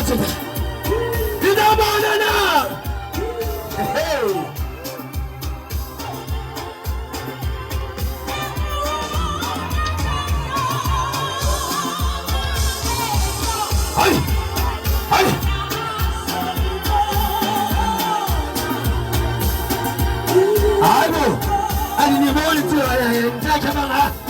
zote. Ninamonana. Hai. Hai. Aibu. Aliniboli tu nitaka bana.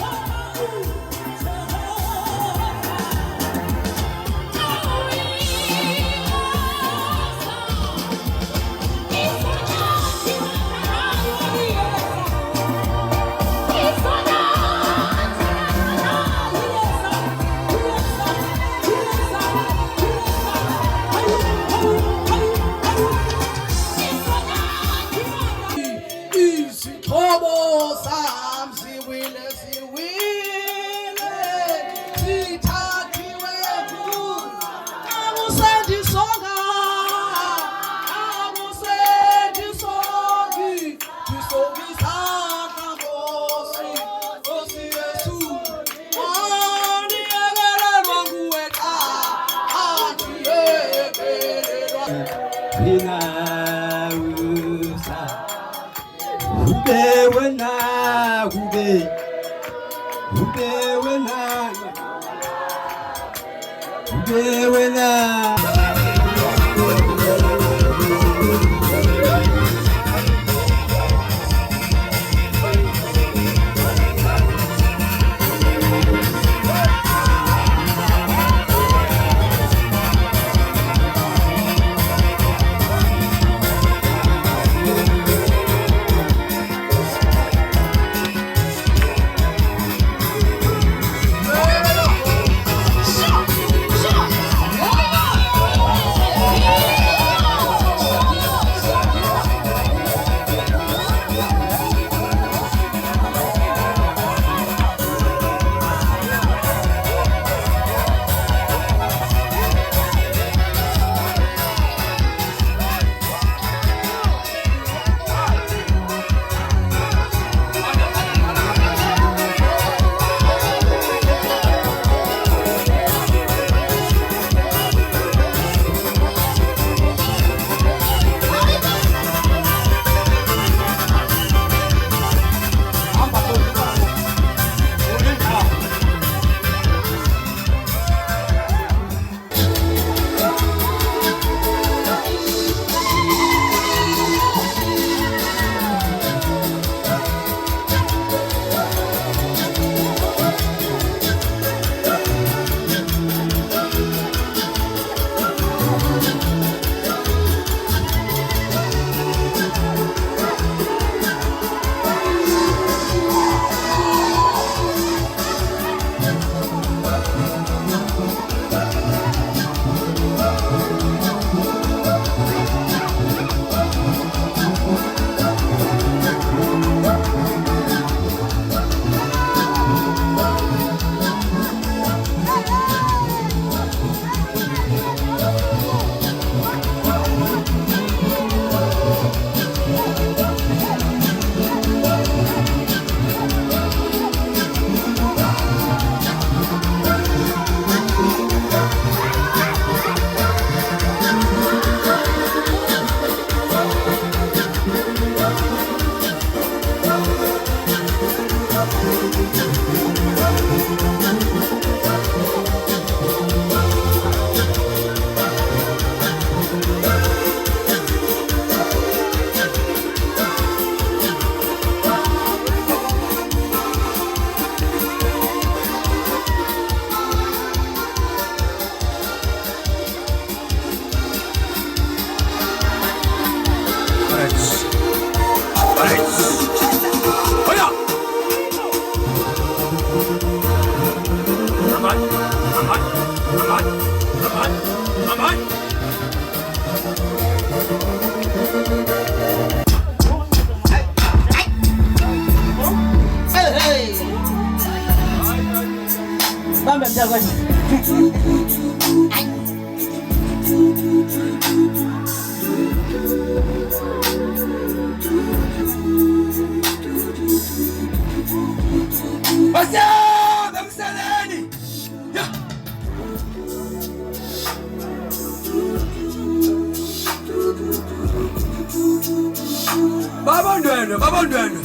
babondwendwe.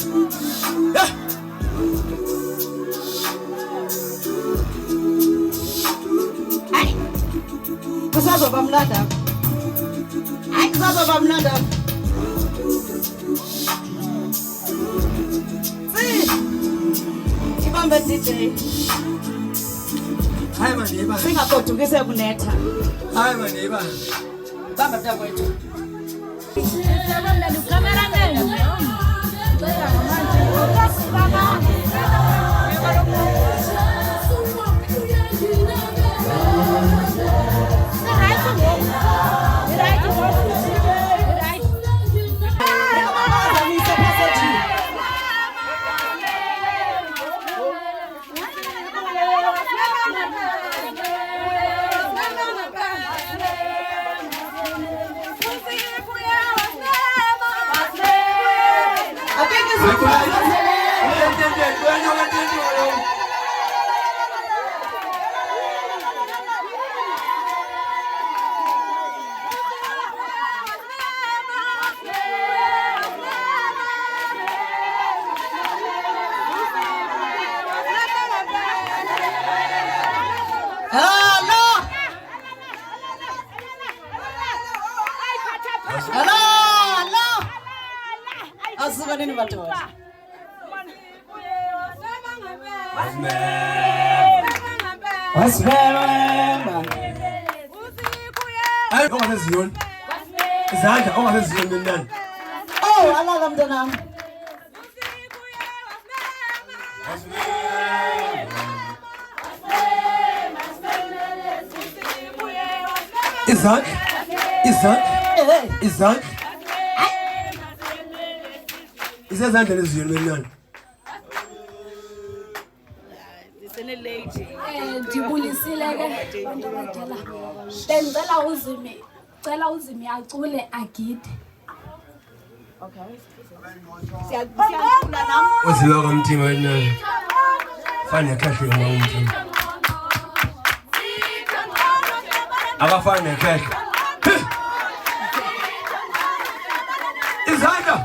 Yeah. Ay. Kusazoba mnanda. Ay, kusazoba mnanda. Ibambe DJ. Hayi maniba. Singagodukise kunetha. Hayi maniba. Bamba mntakwethu. Sebona lukamera ngene. Cela manje. Baba. Asibanini madoda. Wasibema. Hayi ongaseziyoni. Izandla ongaseziyoni benani. Oh, alala mntanami. Izandla. Izandla leziyoni benani. Ndibulisile ke bantu abadala. Bengicela uzimi, cela uzimi acule agide. Okay. Siyacula nami. Uziwa komthima wenani. Fana nekhahle uma umthima. Abafana nekhahle. Izandla.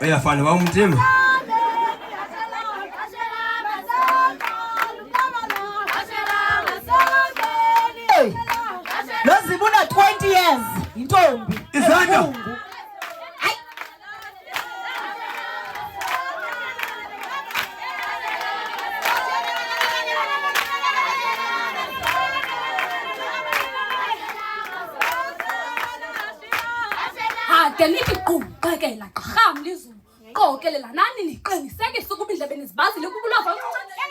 Uyafana umthima. Lozibuna 20 years intombi. Izandla. Ake nithi qhubekela qham lizulu. Qokelela nani niqinisekise ukuba indlebeni zibazile kubulova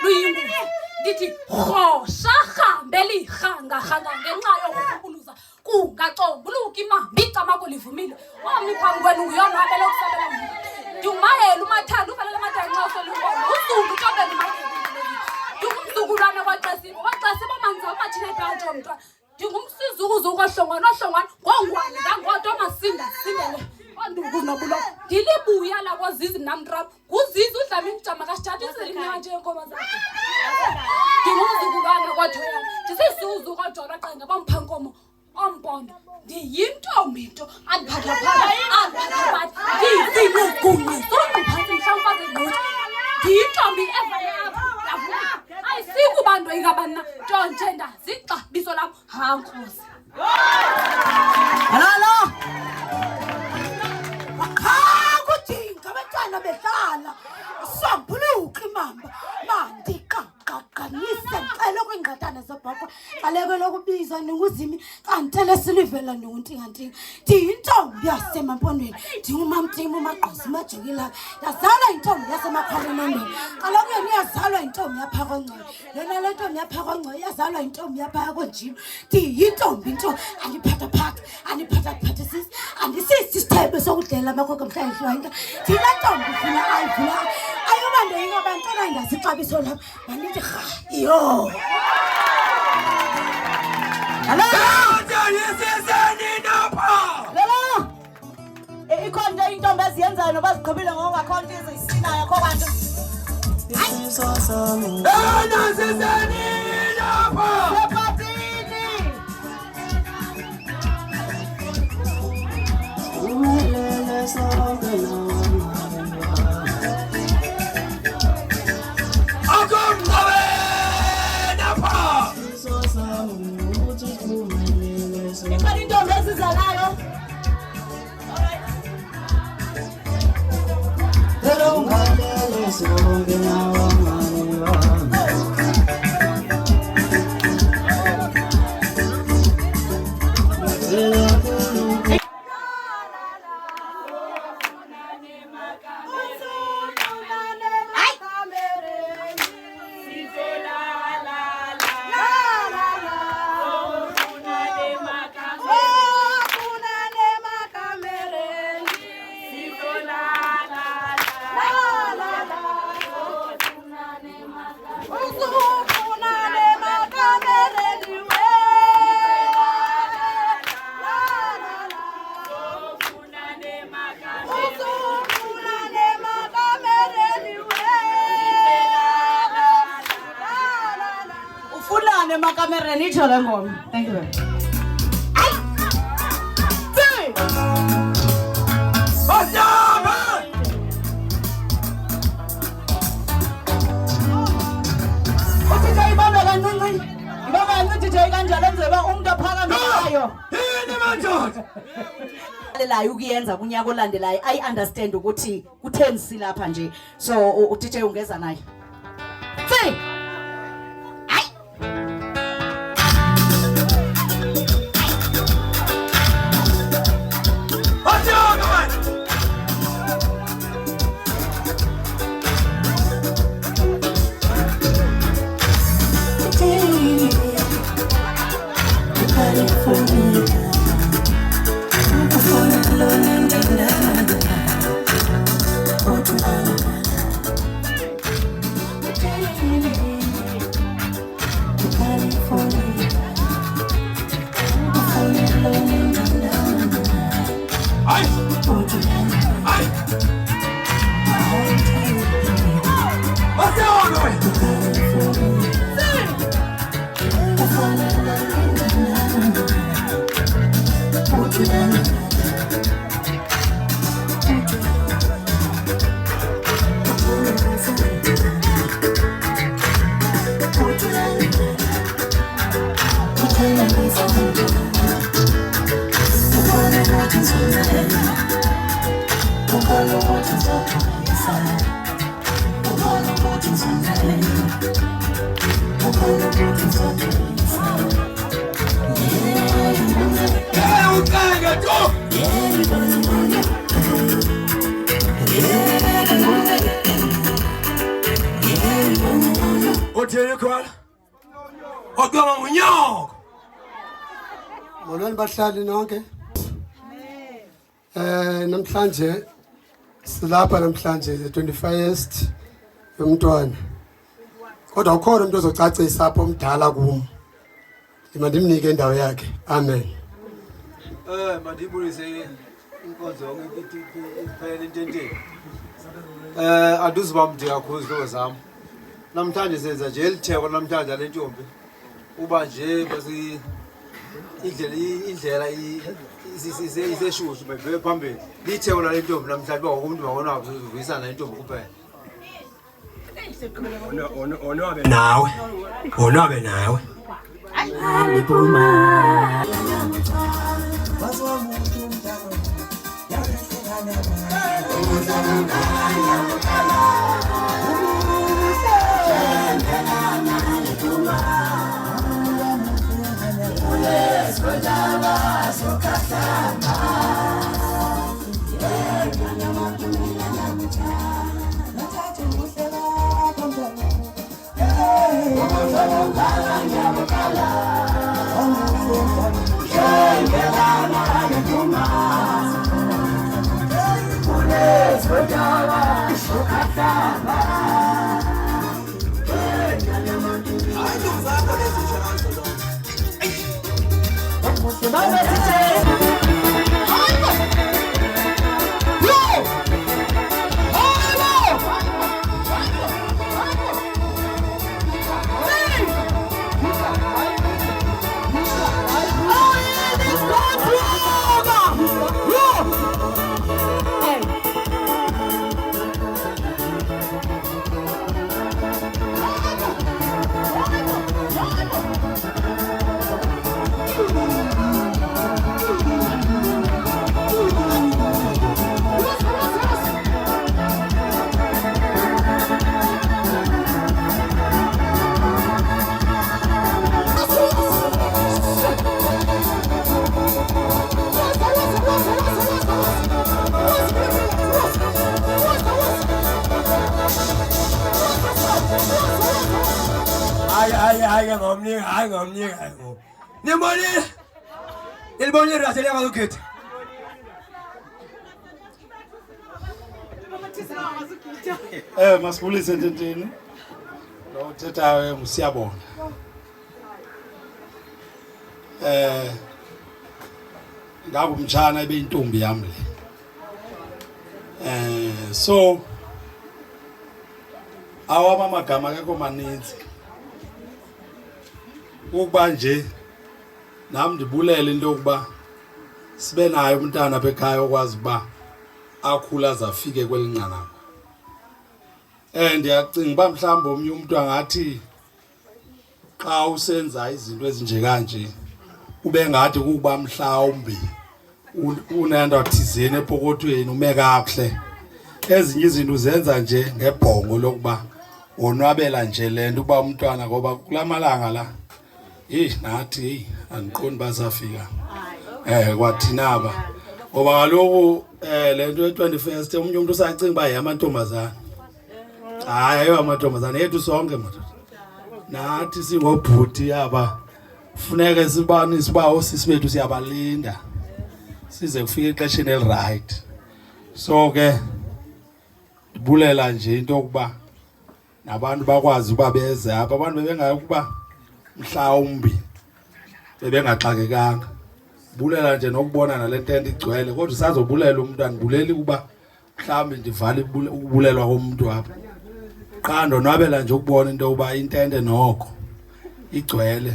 luyingozi. Ndithi rhosha hambe lihanga ngenxa yokukhuluza kungacombuluki imambi icamako livumile. Wami phambi kwenu nguyona abele ukusabela mina. Ndimayela umathanda uvalela amathanda nxa uselungomo. Usuku utobela imangeni. Ndingumzukulwana kwaXesibo manzi amathina ebhantsho mntwana. Ndingumsizukuzuku ohlongwana ngongwane ngangodwa masinda sindele. Anduku nobulo ndilibuya labo zizi namtrap kuzizi udlame imjama kasithatha isinya nje enkomo zakhe. Ndingumzukulwana kwathoya ndisisuzu kodwa qenga bamphankomo ompondo ndiyintombi into andiphatha ndiyingugunye soquphatha mhlawumfaze ngqothi ndiyintombi evalapha yavuma ayisikubantu ingabana ntonje ndazixa biso lam hankosi. Alala. Abantwana behlala sombuluka imamba mandi qaqaqanise ngicela kwingqada izilwane zobhoko kaleke lokubizwa ninguzimi kantele silivela nontingantinga ndiyintombi yasemampondweni ndingumamtimu umagqozi majikila yazalwa intombi yasemakhwalenondweni kaloku yena iyazalwa intombi yapha kongcoyo yona le ntombi yapha kongcoyo yazalwa intombi yapha konjilo ndiyintombi into andiphathaphatha andiphathaphathisisi andisisi isithebe sokudlela amakhokho mhlawumhlawumka thina ntombi funa ayivula ayobande ingabantwana ingazixabiso lapha manithi rha yo ikhona intombi eziyenzayo noba ziqhubile ngokungakhona izisinayo kho bantu intombi ezizalayo Makamereni itsho le ngoma. Thank you very much. Utithe ibambe kancinci. Ibambe kancinci nje kanjalo enze uba umuntu aphakamelayo. Yini manje? Lelayo ukuyenza kunyaka olandelayo. I understand ukuthi kutheni silapha nje. So utithe ungeza naye. Molweni bahlali nonke. Namhlanje silapha namhlanje the 21st yomntwana. Kodwa ukhona umuntu ozocacisa apho omdala kum. Ndimandimnike indawo yakhe. Amen. Mandibulise inkonzo iphela intenteni. Aduziba mntu kakhulu izihlobo zam. Namhlanje senza nje elitheko namhlanje le ntombi. Uba nje basi indlela iseshushu bebe phambili. Litheko la ntombi namhlanje ba umuntu babona uzuvuyisana le ntombi kuphela. Onabe nawe. ngomnika nibonile ilibonile rase liyakuzukhetha masibulise ententeni lo uthethayo ngusiyabona ngabumtshana ebeyintombi yami le so awama amagama akekho maninzi ukuba nje nami ndibulele into yokuba sibe naye umntana apha ekhaya okwazi uba akhula azafike kwelinqanaba ndiyacinga uba mhlawumbi omnye umntu angathi xa usenza izinto ezinje kanje ube ngathi kukuba mhlawumbi unento thizeni epokothweni ume kakuhle ezinye izinto zenza nje ngebhongo lokuba onwabela nje lento uba umntwana ngoba kulamalanga la nathi andiqondi basafika kwathinaba ngoba kaloku lento ye-21st omunye umuntu usacinga uba yamantombazana hayi ayoyamantombazana yethu sonke madoda nathi singobhuti aba funeke sibanise uba osisi bethu siyabalinda size kufika exesheni elirayithi so ke ndibulela nje into yokuba nabantu bakwazi uba beze apha abantu bebengayokuba mhlawumbi bebengaxakekanga bulela nje nokubona nale ntente igcwele kodwa sazobulela umntwana buleli kuba mhlawumbi ndivale ukubulelwa komuntu apha qha ndonwabela nje ukubona into yokuba intente noko igcwele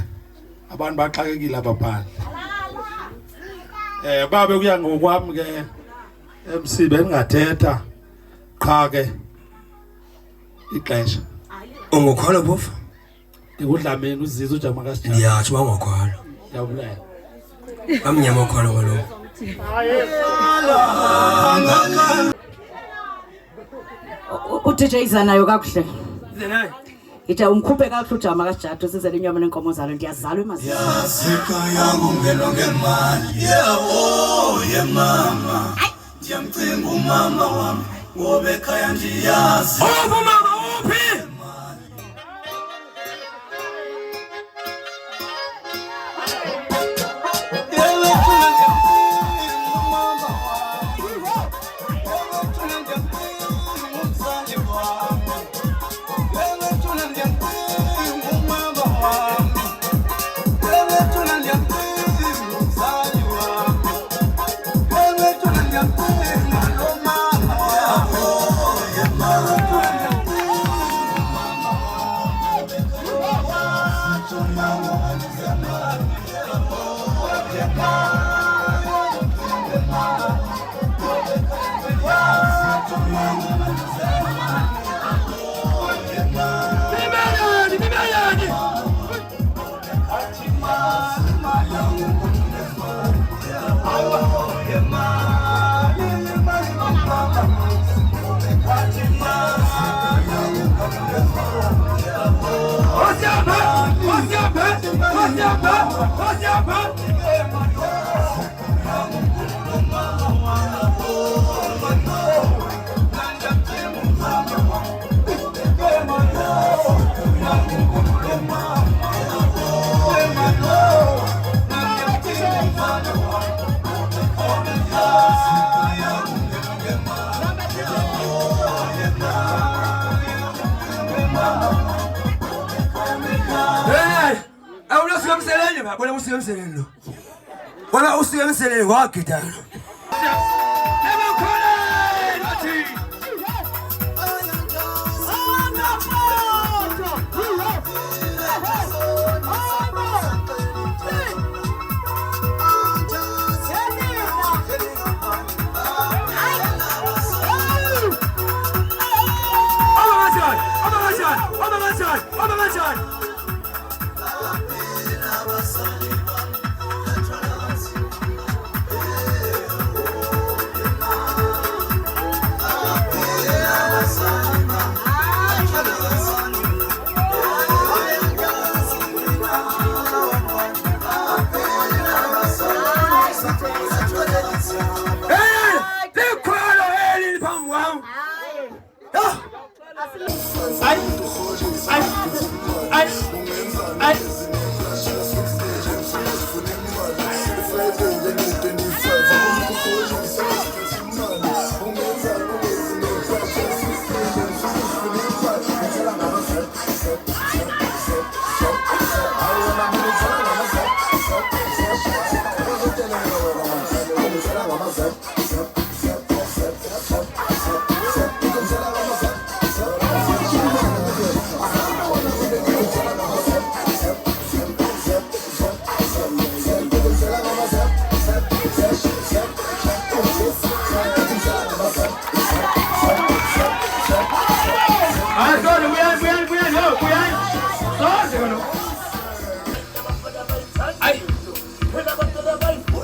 abantu baxakekile apha phandle babe kuya ngokwami ke MC bengingathetha qha ke ixesha ungokhola phofu ndikudlameni uzizwe ujama kaSijaba ndiyatsho bangokhola ndiyabulela bamnyama okhona kaloku uDJ Izanayo kakuhle Izanayo ita umkhuphe kakuhle ujama kaSijaba sizele inyama nenkomo zalo ndiyazalwa emazini yasekhaya ngongelo ngemali yebo yemama ndiyamcinga umama wami ngoba ekhaya ndiyazi mama uphi What's your Awula siyamseleni babona usiyamseleni lo. Wala usiyamseleni wagidana. Ebakhona bathi.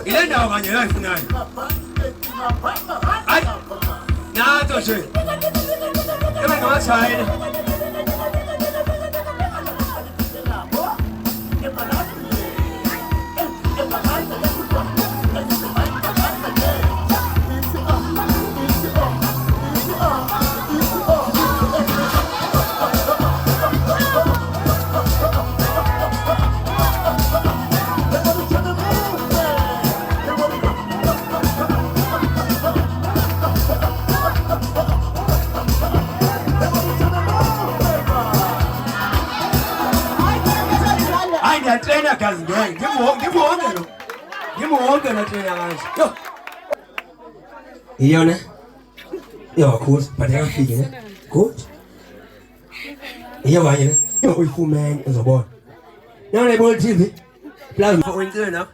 Ilenda wakanye life nayo. Ay. Nato nje. Kama ngawashayile. Trainer kazi ngeke ngimuwonke lo trainer kanje yo iyona yo cool badeka fike ne good iyo wanye ne yo uyifumene uzobona none ball TV plan for intena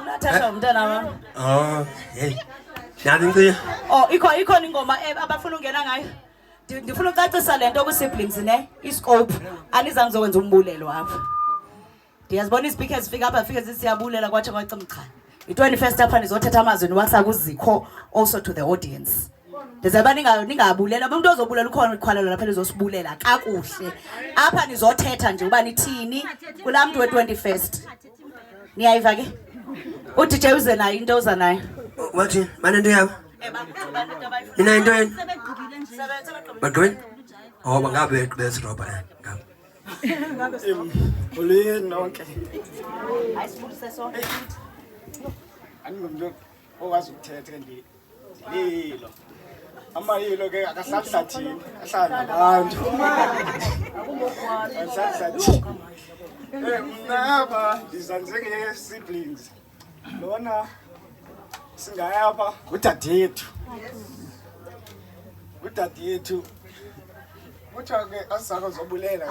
Natasha umntana wami. oh hey nathi ngci Oh ikhona ingoma abafuna ungena ngayo. Ndifuna ucacisa lento ku siblings ne iscope anizange zokwenza umbulelo apha. Ndiyazibona ispeakers fika apha fike siyabulela kwathi kwacimcha. I21st apha nizothetha amazwi niwasa kuzikho also to the audience. Ndizaba ningabulela umuntu ozobulela ukhona ikhwalelo lapha lizosibulela kakuhle. Apha nizothetha nje uba nithini kulamntu we21st. Niyayiva ke? uDJ uze nayo into oza nayo. wathi manje into yabo mina into yini bagqwini oh bangabe bese roba ngabe Ulini nonke. Ayisibulise sonke. Angimuntu okwazi ukuthetha lilo. Amayilo ke akahlahlathini, ahlala nabantu. Akahlahlathini. Mnaba izanze ke siblings. Lona singayapha udadethu. Udadethu. Utha ke asizako zobulela.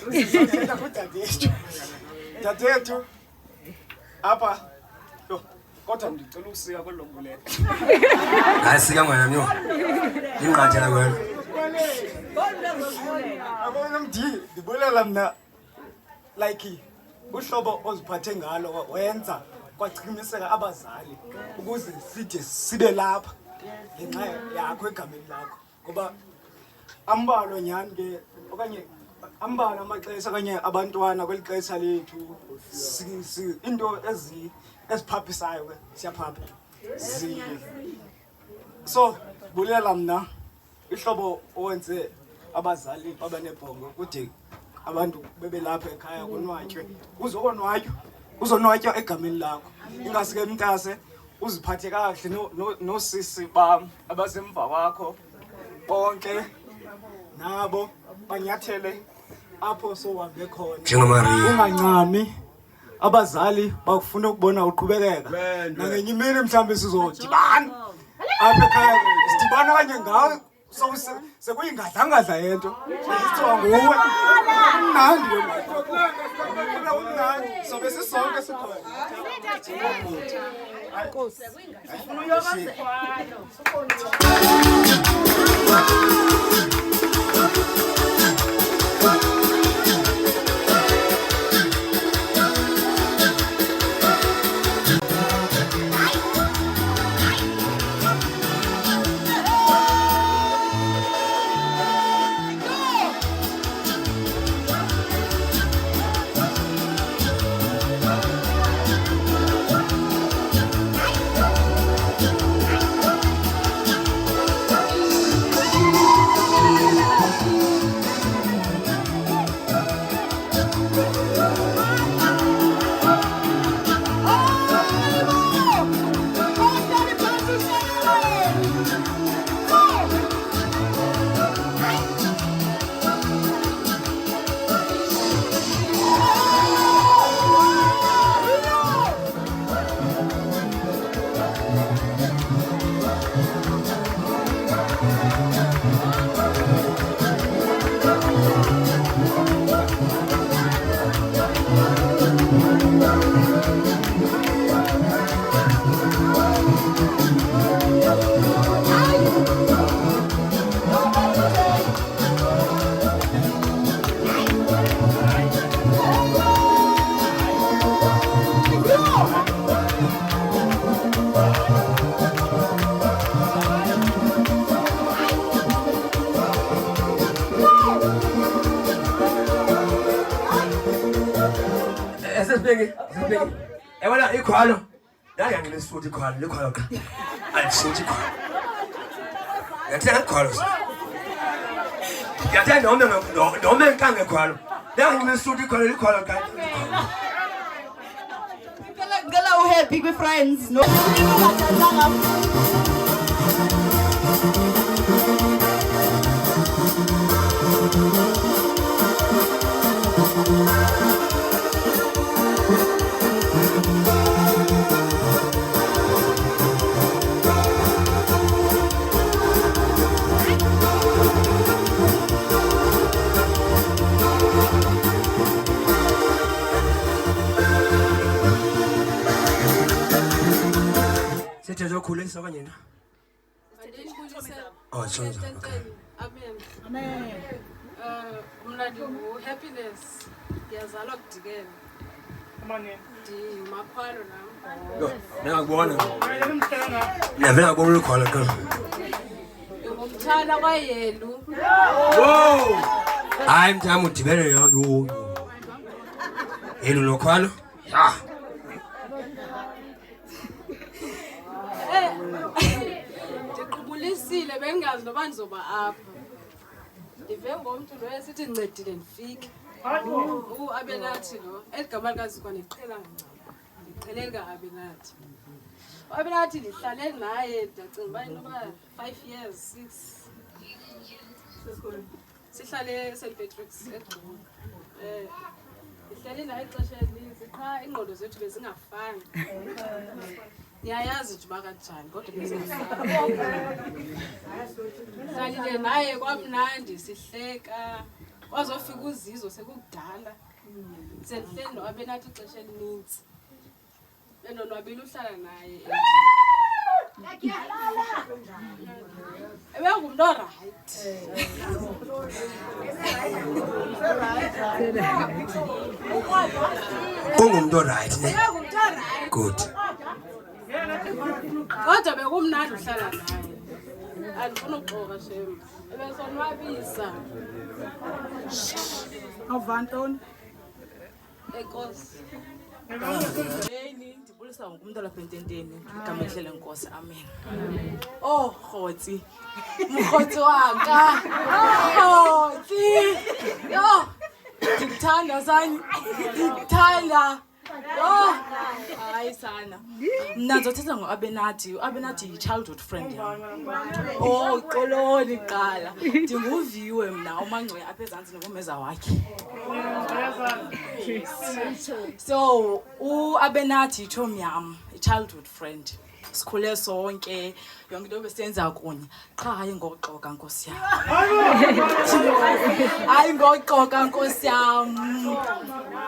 Uzothetha kudadethu. Dadethu apha yo kodwa ngicela ukusika kolombulela. asika ngwana mnyo inqathela kwena Abona mdi ndibulela mna like uhlobo oziphathe ngalo wenza kwachikimiseka abazali ukuze side sibe lapha ngenxa yakho egameni lakho ngoba ambalo nyani ke okanye ambalo amaxesha kanye abantwana kwelixesha lethu into eziphaphisayo ke siyaphapha so bulela mna ihlobo owenze abazali abanebhongo kude abantu bebe lapha ekhaya konwatywe uzonwatywa egameni lakho ingasike mntase uziphathe kahle nosisi bam abasemva kwakho bonke nabo banyathele apho sohambe khona Njengamaria. ungancami abazali bakufuna ukubona uqhubekeka nangenye imini mhlawumbe sizodibana apha ekhaya sidibana kanye ngawe sekuyingadlangadla yento sithiwa nguwe umnandi umnandi sobe sisonke sikhona Sesibheke. Yabona ikhwalo. La yangilisuthi ikhwalo, lekhwalo ka. Alishintshi ikhwalo. Yathenga ikhwalo. Yathenga noma enkange ikhwalo. La yangilisuthi ikhwalo, lekhwalo ka. Ngicela uhappy kwi-friends no. Zokhulisa kanye na. Oh, sorry. Amen. Mna happiness. Ngiyazalwa kudikela. Makhwalo nami. Yo, ngiyakubona. Navela ngabona ukhwalo ka. Ngumthana kwaYelu. Whoa! Hayi mthamo udibene yo. Yelo lokhwalo? Ya. Ndiqubulisile bengazi noba ndizoba apha. Ndive ngomntu lo esithi ncedile ndifike. Abenathi lo eligama likazikwa ndiqhela ngcono. Ndiqheleka Abenathi. Abenathi ndihlale naye ndacinga uba inoba 5 years 6. Sihlale St Patrick's eGqomo. Ndihlale naye ixesha elininzi qha ingqondo zethu bezingafani. Ndiyayazi nje uba kanjani kodwa bezingafani. Hlalile naye kwamnandi sihleka. Wazofika uZizo sekukudala. Sendihleli noAbenathi ixesha elininzi. Bendonwabile uhlala naye. Ebengumntu orayithi. Ungumntu orayithi ne? Good. Kodwa bekumnandi uhlala naye. Andifuna ukuxoka shem. Ebesonwabisa. Avantoni. Enkosi. Ndibulisa ngokumntu lapha ententeni. Igama elihle lenkosi. Amen. Oh, Khotsi. Mkhotsi waka. Khotsi. Yo. Ndikuthanda sani. Ndikuthanda. Hayi sana. Mina ngizothetha ngoAbenathi. uAbenathi yi-childhood friend yami. Oh, xoloni qala. Ndinguviwe mina uMangcwe apha ezantsi nomeza wakhe. So, uAbenathi ichomi yami, i-childhood friend. Sikhule sonke, yonke into besenza kunye. Qha hayi ngoxoka Nkosi yami. Hayi ngoxoka Nkosi yami.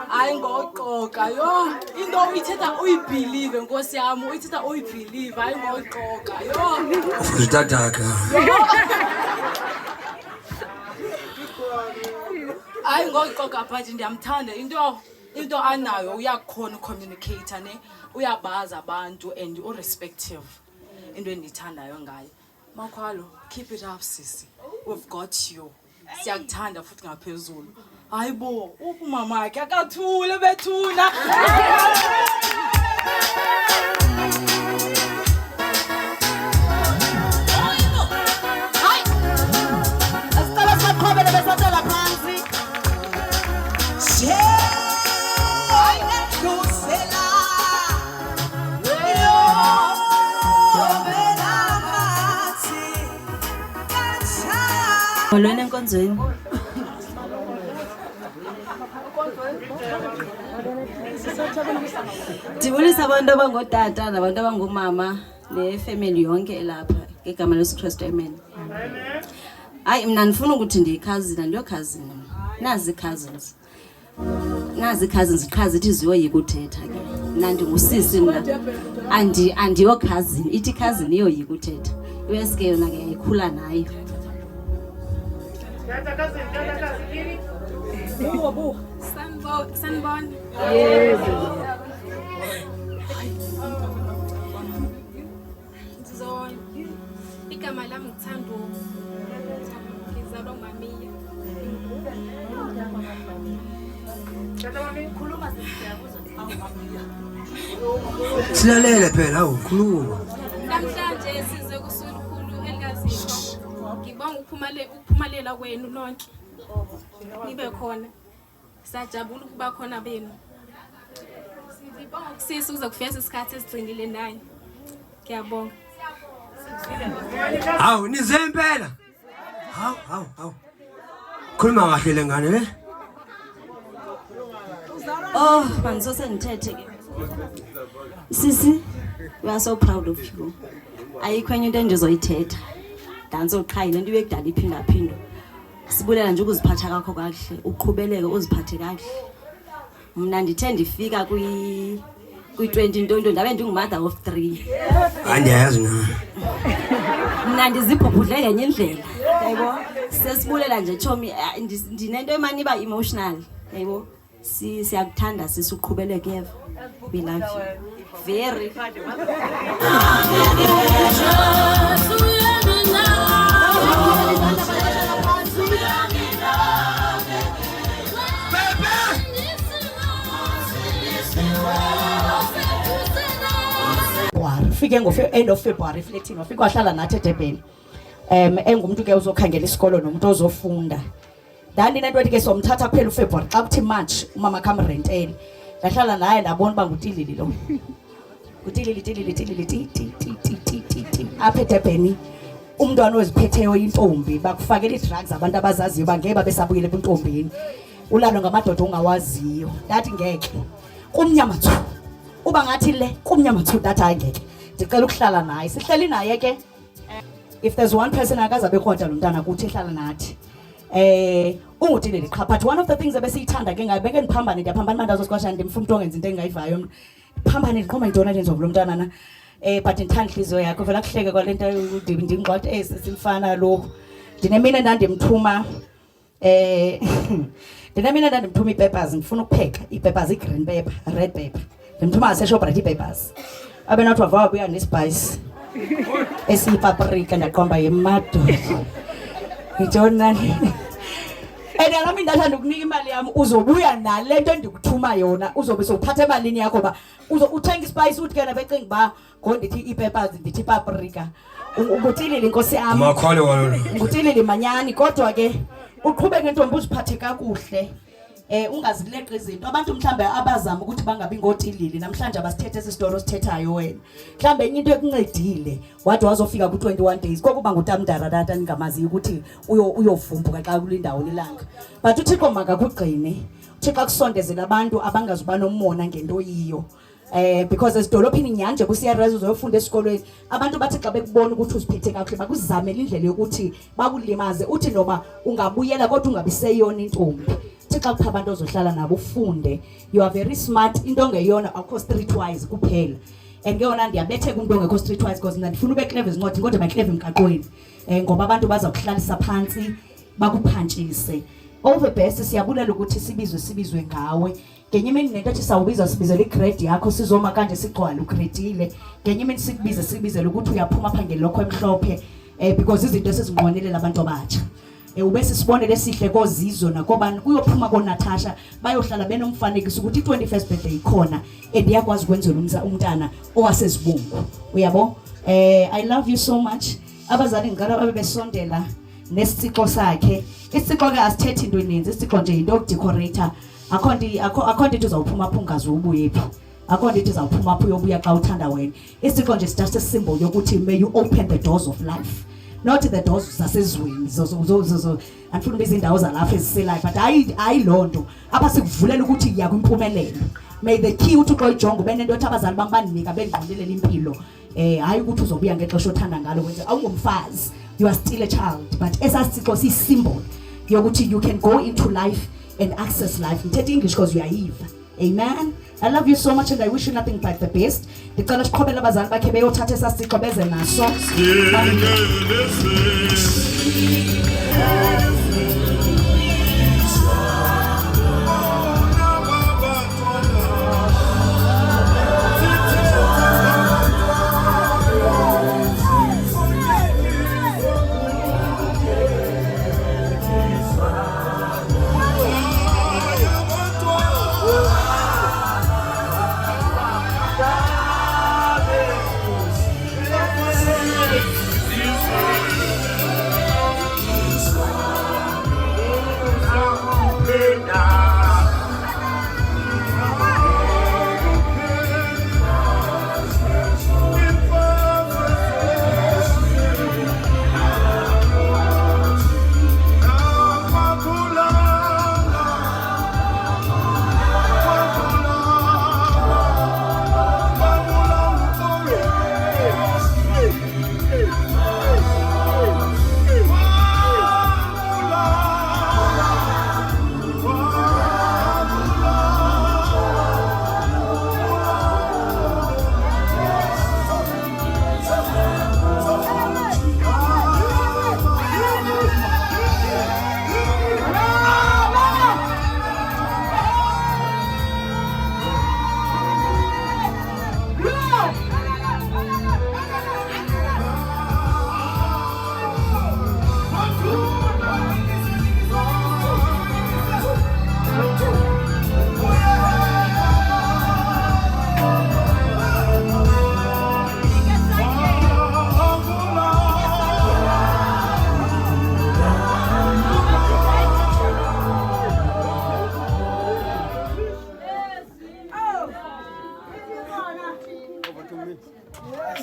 Hayi ngoxoka yo. Into uyithetha uyibelieve Nkosi yami, uyithetha uyibelieve hayi ngoxoka yo. Ufutataka. Hayi ngoxoka but ndiyamthanda into anayo uyakhona ucommunicate ne uyabaza abantu and urespective into endithandayo ngayo. Makhwalo, keep it up sisi. We've got you. Siyakuthanda futhi ngaphezulu. Hayibo, umama wakhe akathule bethuna. Hayi. Asicela siqhubele besathola phansi. Molweni enkonzweni. Ndibulisa abantu abangootata nabantu abangomama nefamily yonke elapha ngegama lesikristu amen. Hayi mina ndifuna ukuthi ndiyikhazina ndiyokhazina. Nazi cousins qha zithi ziyoyika uthetha ke. Mina ndingusisi mna. Andiyo cousin, ithi cousin iyoyika uthetha. Iweske yona ke yayikhula nayo. Sanibona. Igama lami ngithanda ngizalwa ngumamiya. Silalele phela awukhuluma. Namhlanje size kusulukhulu elikaziko. Ngibonga ukuphumelela kwenu lonke. Nibe khona. Sajabula ukuba khona benu. Sibonga ukusisa uza kufika isikhathi esigcinile naye. Ngiyabonga. Hawu nize impela. Hawu. Khuluma kahle lengane le. Oh, manzose ngithethe ke. Sisi, we are so proud of you. Ayikho enye into endizoyithetha. Dansoqhayile into ibekudala iphinda. Sibulela nje ukuziphatha kakho kahle, uqhubeleke uziphathe kahle. Mina ndithe ndifika kwi-20 into ndabe ndingumother of 3. Andiyazi na. Mina ndizibhubhudle ngenye indlela. Yebo. Sesibulela nje Chomi ndinento emaniba emotional. Yebo. Siyakuthanda sisuqhubeleke ever. We love you. Very. Fike end of February reflecting wafika wahlala nathi eDurban. Engumuntu ke uzokhangela isikolo nomuntu ozofunda. Ndinento ethi ke somthatha kuphela uFebruary xa kuthi March umama kamrentele. Ndahlala naye ndabona uba ngutilili lo. Ngutilili apha eDurban. Umntwana oziphetheyo intombi bakufakela iDrugs abantu abazaziyo bangeke babesabuyele kwintombini. Ulalo ngamadoda ongawaziyo. Ndathi ngeke. Kumnyama thu. Uba ngathi le kumnyama thu that angeke. Ndicela ukuhlala naye. Sihleli naye ke. If there's one person akazabe khonta lo mntana kuthi ehlala nathi. Ungutilili qha but one of the things ebesiyithanda ke ngabe ke ndiphambane ndiyaphambana mandazo sikwashana ndimfuna umuntu ongenza into engayivayo. Phambane ndiqhoma intona lenzo lo mntana na. But inthanda inhliziyo yakho vela kuhleke kwalento ndingqwathi simfana lo. Ndinemina ndandimthuma ii-peppers ngifuna ukupheka ii-peppers i-green pepper, red pepper. Ndimthuma ngaseShoprite ii-peppers. Abe nathi wava wabuya nespice esiyipaprika ndaqomba yemadoda. Ngitshona and nami ndathanda ukunika imali yami uzobuya nale nto ndikuthuma yona uzobe sowuphatha emalini yakho ba uthenga ispice uthi ke nabecinga ba ngondithi ii-peppers ndithi ipaprika ngutilili inkosi yami Makhwale walo ngutilili manyani kodwa ke uqhubeke ntombi uziphathe kakuhle ungazileqa izinto abantu mhlambe abazama ukuthi bangabi ngotilili namhlanje abasithethe esisitoro sithethayo wena mhlambe enye into ekuncedile wathi wazofika ku21 days kokuba ngutamdara data ningamazi ukuthi uyovumbuka xa kulindawo nilanga but uThixo makakugcine uThixo kusondezela abantu abangazuba nomona ngento yiyo because esidolophini nyanje kusiyareza uzofunda esikolweni abantu bathi xa bekubona ukuthi uziphethe kahle bakuzamela indlela yokuthi bakulimaze uthi noma ungabuyela kodwa ungabiseyona intombi xa kupha abantu ozohlala nabo ufunde you are very smart into ngeyona akho streetwise kuphela ngeyona ndiyabetheka umuntu ongekho streetwise because ndifuna ube clever izincwadi kodwa ba clever emgaqweni ngoba abantu baza kuhlalisa phansi bakuphantshise over best siyabulela ukuthi sibizwe ngawe ngenye imini nento ethi sawubiza sibizele igrade yakho sizoma kanje sigcwala ugradile ngenye imini sibizele ukuthi uyaphuma phangele lokho emhlophe because izinto esizingqonelela abantu abatsha ubese sibonele sihle kozizwe nakobani kuyophuma koNatasha bayohlala benomfanekiso ukuthi i21st birthday ikhona and yakwazi ukwenzela umntana owasezibungu uyabo I love you so much abazali ngicela babe besondela nesiciko sakhe isiciko ke asithethi into eninzi isiciko nje into yokudecorator akho into uzawuphuma pha ungazubuye phi akho into izawuphuma pha uyobuya xa uthanda wena isiciko nje just a symbol yokuthi may you open the doors of life not the doors zasezweni zo andifuna biza indawo zalapha eziselayo but hayi lonto apha sikuvulela ukuthi iya kwimpumelelo may the key uthi uXoyijonga ubenento ethi abazali bam bandinika bengqondelela impilo hayi ukuthi uzobuya ngexesha othanda ngalo wenze awungumfazi you are still a child but esasiciko sisymbol yokuthi you can go into life and access life ngithetha English because you are Eve. Amen. I love you so much and I wish you nothing but the best. Ndicela siqhobele abazali bakhe beyothatha esasiciko beze naso.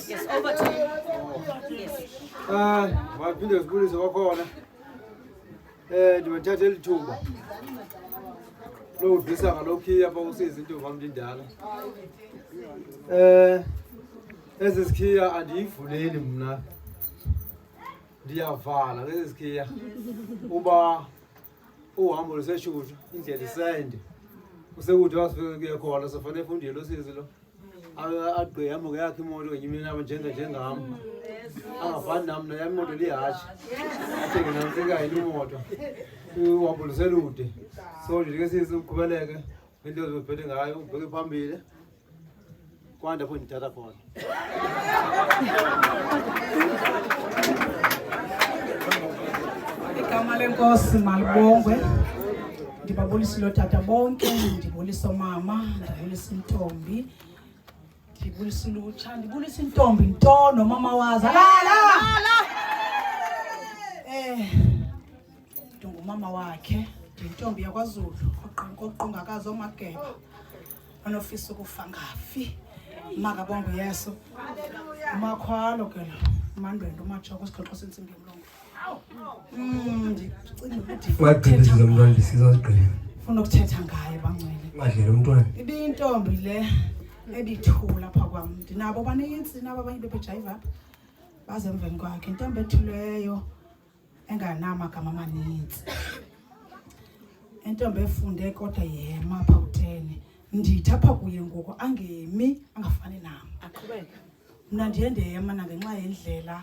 Yes, over to you. Yes. Maphinde sibulise kwakhona. Ndibathatha elithuba. Lokudlisa ngalokhi apha usiza into vami indala. Ezi sikhiya andiyivuleli mna. Ndiyavala lezi sikhiya. Uba uhambo luseshushu indlela isende. Usekuthi wasifike khona sofanele efundile usizi lo. Agqiyamo yakhe imoto ngenyimini aba njengami angafani nami nami imoto lihashi athenge namseka yini imoto uhambo luselude so nje ke siziqhubeleke into ezophethe ngayo ubheke phambili kwanda pho ngithatha khona igama lenkosi malibongwe ndibabulisa lo tata bonke ndibulisa mama ndibulisa intombi ndibulisa ulutsha ndibulisa intombi nto nomama wazo ndingumama wakhe ndintombi yakwaZulu oqongakazi omageba onofisa ukufa ngafi makabongo yeso umakhwalo ke lo umandwendo umajoko sixoxo sentsimbi yomlungu ndicinga ukuthi wagqibezela umntwana ndisizazigqibela ufuna ukuthetha ngaye bangcwele madlela umntwana ibiyintombi le ebithula apha kwam ndinabo banintsi nabo abanye bebejayiva apha baze emveni kwakhe intombi ethuleyo enganamagama amanintsi intombi efunde kodwa yema apha utene ndithi apha kuye ngoku angemi angafani nam aqhubeke mna ndiye ndema nangenxa yendlela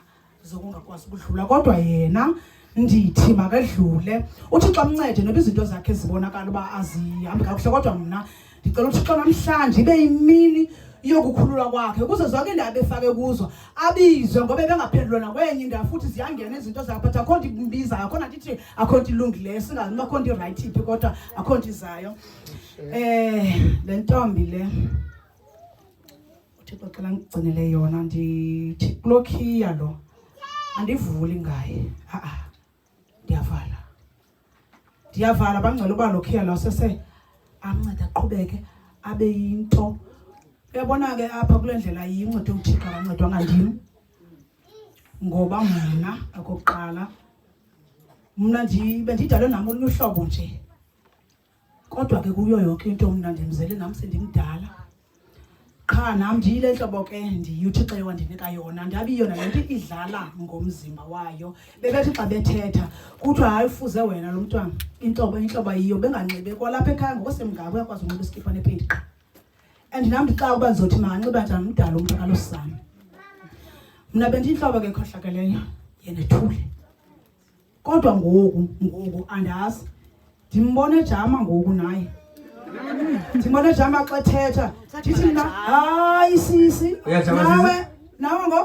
zokungakwazi ukudlula kodwa yena ndithi makadlule uThixo amncede noba izinto zakhe zibonakala uba azihambi kakuhle kodwa mna ndicela uThixo namhlanje ibe yimini yokukhululwa kwakhe ukuze zonke indawo befake kuzo abizwe ngoba bengaphendulwa nakwenye indawo futhi ziyangena izinto zakhe but akho nto imbizayo akho nto ithi akho nto ilungileyo singazi uba akho nto irayithi iphi kodwa akho nto izayo le ntombi le uThixo cela ngigcinele yona ndithi kulokhiya lo andivuli ngaye ndiyavala bangcela uba lokhiya lo sese amnceda aqhubeke abe yinto uyabona ke apha kule ndlela yincedo uThixo akancedwa ngandini ngoba mna okokuqala mna bendidalwe nami olunye uhlobo nje kodwa ke kuyo yonke into mna ndimzele nami sendimdala qha nam ndiyile hlobo ke uThixo ewandinika yona ndabi yona le nto idlala ngomzimba wayo bebethi xa bethetha kuthiwa hayi ufuze wena lo mntwana intlobo yiyo benganxibe kwalapha ekhaya ngokusemngako uyakwazi unxiba iskipa nepenti qha and nam ndixaka uba ndizothi manganxiba njani umdala umntu akalosana mna bendiyintlobo ke ekhohlakeleyo yena ethule kodwa ngoku andazi ndimbona ejama ngoku naye ndimbona ejama xa ethetha ndithi mna hayi sisi nawe ngo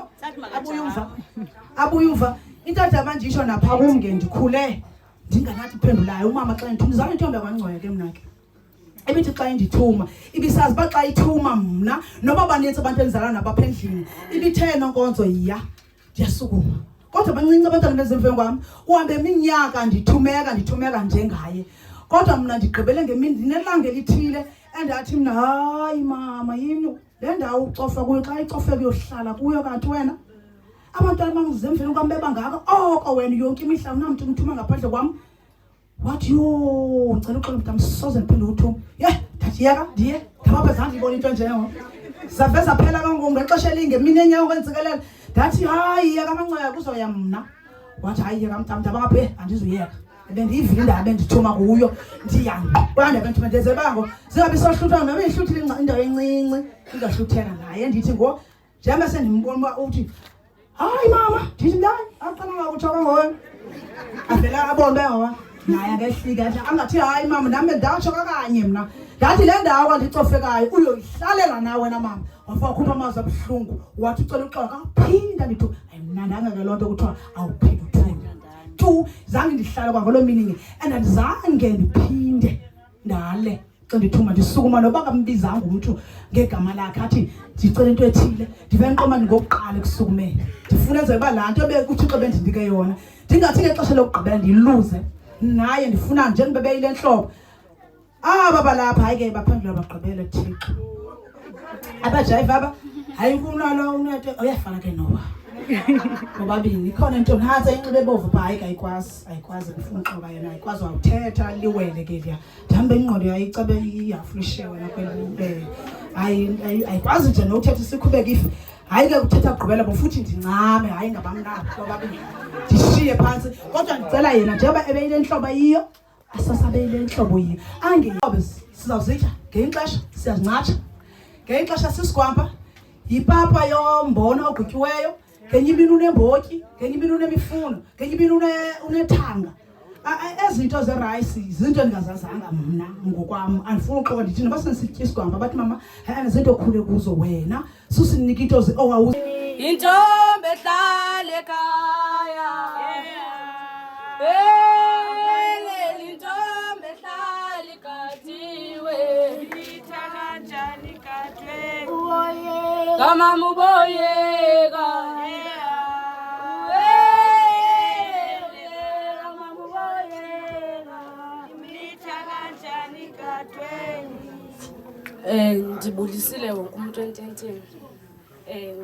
abuyuva into adaba ndisho napha kum ndikhule ndinganathi phendulayo umama xa ndithumizana intombi yakwangcoya ke mna ke ebithi xa indithuma ibisazi uba xa ithuma mna noba banintsi abantu endizalana nabo apha endlini ibithe nonkonzo yiya ndiyasukuma kodwa bancinci abantwana bezemveni kwam uhambe iminyaka ndithumeka njengaye kodwa mna ndigqibele ngemini ndinelanga elithile endathi mna hayi mama yini le ndawo ucofa kuyo xa icofe kuyohlala kuyo kanti wena abantwana bam zemveni kwam bebangaka oko wena yonke imihla unamntu umthuma ngaphandle kwam wathi yo ngicela uxolo mntam soze ndiphinde uthuma ndajiyeka ndiye ngapha zange ndibona into enjengo zaveza phela kangoku ngexesha elingemini enyawo kwenzikelela ndathi hayi yeka amancaya kuzoya mna wathi hayi yeka mntam ndabangaphe andizuyeka bendiyivile indaba bendithuma kuyo kwanda bendithuma ndezebango zingabi sohluthana noba ihluthile indawo encinci ingahlutheka naye ndithi ngo njengoba sendimbona uba uthi hayi mama ndithi mntani aqala ngakutshoka ngoyo avela abone behowa naye akehlika angathi hayi mama nami ndatsho kakanye mna ndathi le ndawo andicofekayo uyoyihlalela nawe wena mama wafika ukhupha amazwi abuhlungu wathi ucela uxola kaphinda ndithi ayimnandanga ke loo nto kuthiwa awuphinde tu zange ndihlale kwangolo mini and andizange ndiphinde ndale xa ndithuma ndisukuma noba kambizanga umntu ngegama lakhe athi ndicela into ethile ndivele nqoma ngokuqala ekusukumeni ndifuna enze uba laa nto bekuthixo bendindike yona ndingathi ngexesha lokugqibela ndiyiluze naye ndifuna njengoba beyile ntlobo aba balapha hayi ke baphendula bagqibele Thixo abajayiva aba hayi kunalo unete uyafana ke noba bobabini ikhona into nhatha inxibe ebovu pha hayi ayikwazi kufuna uxoka yena ayikwazi wawuthetha liwele ke liya ndihambe ingqondo yayicabe iyaflishe wena kweli ayikwazi nje nokuthetha sikhubeke if hayi ke kuthetha kugqibela bo futhi ndincame hayi ngabamnandi bobabini ndishiye phansi kodwa ndicela yena njengoba ebeyile nhlobo yiyo asasabeyile nhlobo yiyo angeyobe sizawuzitya ngexesha siyazincatsha ngexesha sisigwampa yipapa yombona ogutyiweyo ngenye imini unembotyi ngenye imini unemifuno ngenye imini unethanga ezinto zerayisi zinto endingazazanga mna ngokwam andifuna uxoka ndithi noba sendisitya isigwampa bathi mama zinto okhule kuzo wena susinika into intombi ehlala ekhaya intombi ehlala ikathiwe ithakanjani katwe kamama uboyeka Ndibulisile wonke umuntu ententeni.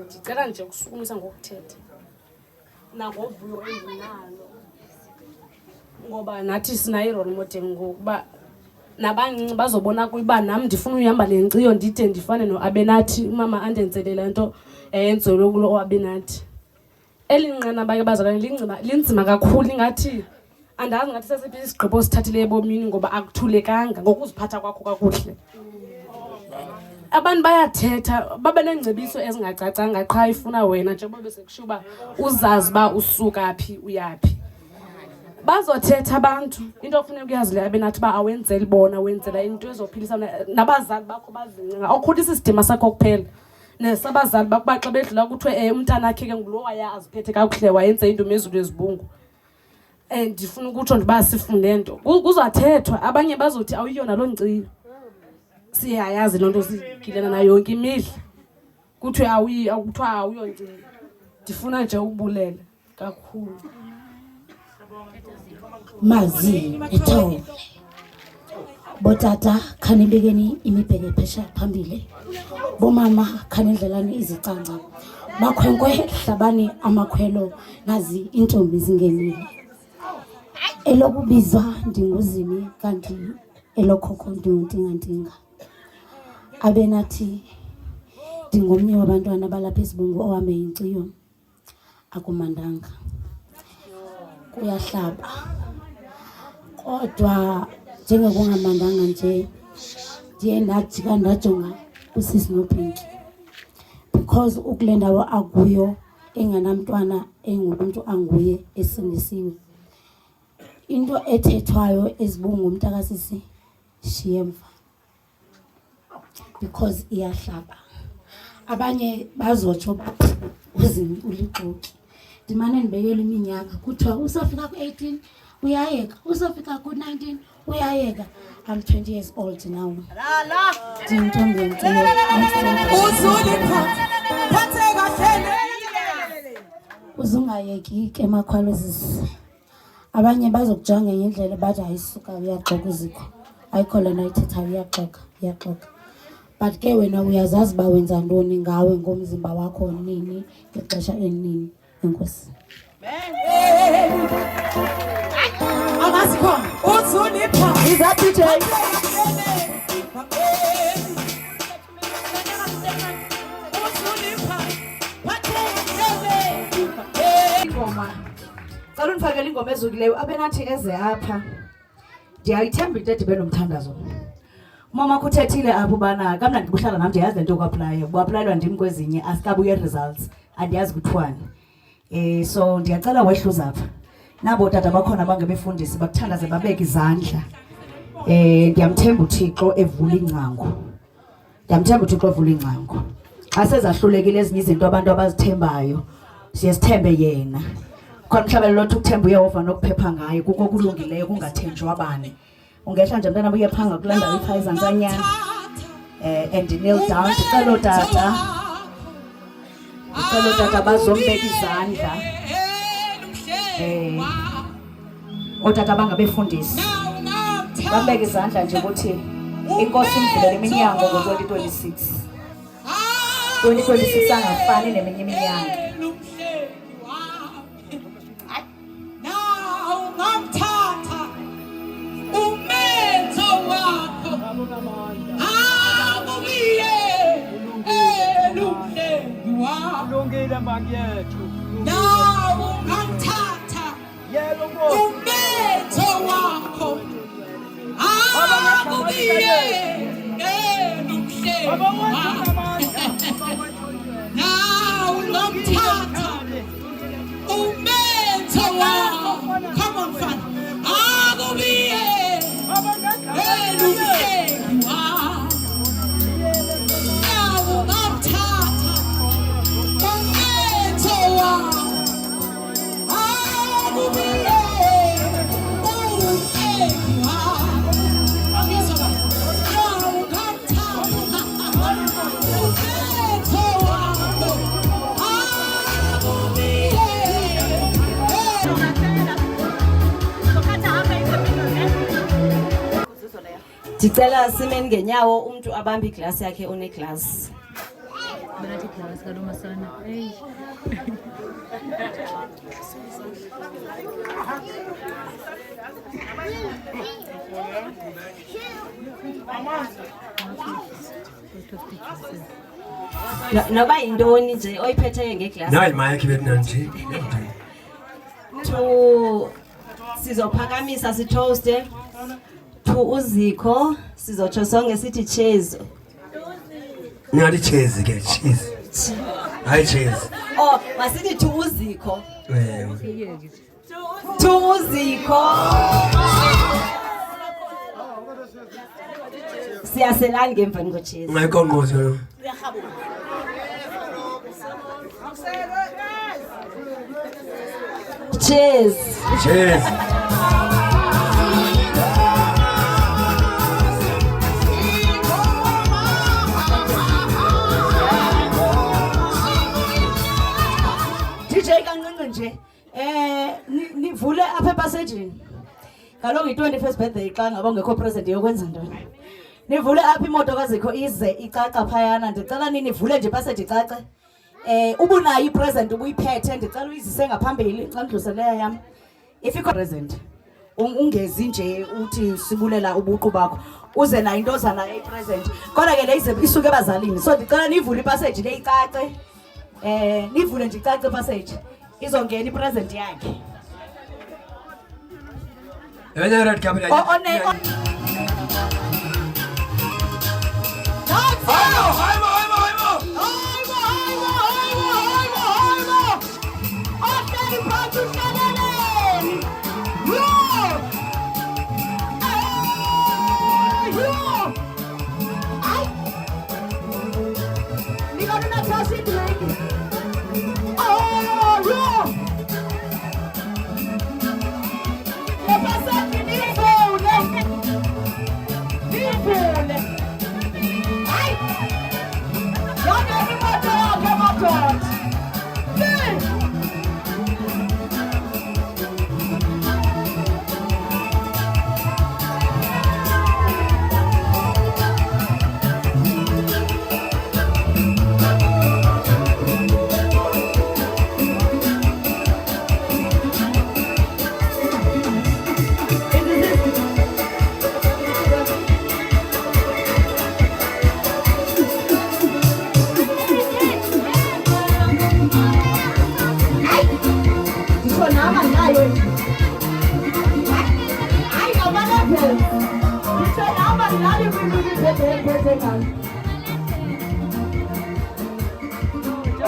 Ndicela nje ukusukumisa ngokuthetha nangovuyo endinalo, ngoba nathi sinayo i-role model ngokuba nabancinci bazobona kuba nam ndifuna uyihamba le nkciyo ndide ndifane noAbenathi, umama andenzele le nto yenzelwe kulo Abenathi. Eli nqanaba ke bazalwane linzima kakhulu, ingathi andazi ngathi sesiphi isigqibo sithathileyo ebomini ngoba akuthulekanga ngokuziphatha kwakho kakuhle. Abantu bayathetha babe neengcebiso ezingacacanga qha ifuna wena njengoba besekushiya uba uzazi uba usuka phi uyaphi. Bazothetha abantu into okufuneka uyazi le Abenathi uba awenzeli bona, wenzela into ezophilisana nabazali bakho bazincinga. Awukhulisa isidima sakho kuphela nesabazali bakho baxa bedlula kuthiwe umntana akhe ke ngulo waya aziphethe kakuhle wayenza into mezulu ezibungu. Ndifuna ukutsho ndiba sifunde nto kuzathethwa, abanye bazothi awuyona loo nkciyo. Siyayazi loo nto sigilena nayo yonke imihla kuthiwe akuthiwa awuyonkciyo. Ndifuna nje ukubulela kakhulu. Mazi ethole botata khanibekeni imibheke phesha phambili, bomama khanidlelani izicanca, bakhwenkwe hlabani amakhwelo, nazi intombi zingenile. Elokubizwa ndinguzini kanti elokhokho ndinguNtingantinga. Abenathi ndingomnye wabantwana balapha eSibungu owame inkciyo. Akumandanga, kuyahlaba, kodwa njengokungamandanga nje ndiye ndajika ndajonga usisi noPinki, because ukule ndawo akuyo enganamntwana engumntu anguye esindisiwe. Into ethethwayo eSibungu umntakasisi shiyemva, because iyahlaba. Abanye bazotsho bathi uzini ulixoki. Ndimane ndibekela iminyaka kuthiwa usofika ku-18 uyayeka, usofika ku-19 uyayeka. I'm 20 years old now. Ndintombi yenkciyo. Uzungayeki ke makhwalo zisi. Abanye bazokujonga ngendlela bathi ayisuka uyaxoka uzikho. Ayikho lena ithetha uyaxoka. But ke wena uyazazi ba wenza ntoni ngawe ngomzimba wakho nini ngexesha elinini. Enkosi. Amasikho uzunipha izaphi ingoma cala undifakele ingoma ezukileyo Abenathi eze apha. Ndiyayithemba into edibe nomthandazo. Mama kuthethile apho ubana kamna ndibuhlala nam ndiyazi le nto ukwaplayo buaplayelwa ndim kwezinye asikabuye results andiyazi kuthiwani. So ndiyacela wehluza apha nabo tata bakhona bangebefundisi bakuthandaze babeke izandla. Ndiyamthemba uThixo evula ingcango, xa sezahlulekile ezinye izinto abantu abazithembayo siye sithembe yena. Khona mhlawumbe lothi ukuthemba uYehova nokuphepha ngaye kuko kulungileyo kungathenjwa abane. Ungehla nje mntana buye phanga kulaa ndawo iphaa ezantsanyana and kneel down. Ndicela tata bazombeka izandla. Otata bangabefundisi bambeke izandla nje ukuthi inkosi imvulele iminyango ngo-2026. 2026 angafani neminye iminyango. Ulungile makyethu. Nawo ngamthatha umetho wakho akubiye eluhle nawo ngamthatha umetho wakho. Come on fun. Akubiye eluhle nawo ngamthatha Ndicela simeni ngenyawo umuntu abambe iglass yakhe uneglass. Banathi glass kaloma sana. Hey. Noba yintoni nje oyiphetheyo ngeglass. Nayi mic betnanti. To sizophakamisa sitoaste. To uziko sizotsho sonke sithi cheese. Nadi cheese ke cheese. Hayi cheese. Oh, masithi to uziko. Well. To uziko. Siyaselani ngemveni ko cheese. Ngayiqonqozo. Cheers. Cheers. DJ kancinci nje nivule apha epasejini. Kaloku yi-21st birthday xa ngaba ungekho present yokwenza ntoni. Nivule apha imoto kazikho ize icaca phayana ndicela nivule nje paseji icace. Ubunayo ipresent ubuyiphethe ndicela uyizise ngaphambili xa ndidluliseleyo yam. If ikho present ungezi nje uthi sibulela ubuqu bakho uze nayo into ozana epresent. Kodwa ke le isuke ebazalini. So ndicela nivule ipaseji le icace. Nivule nje icace ipaseji. Izongena ipresent yakhe. Yena red camera.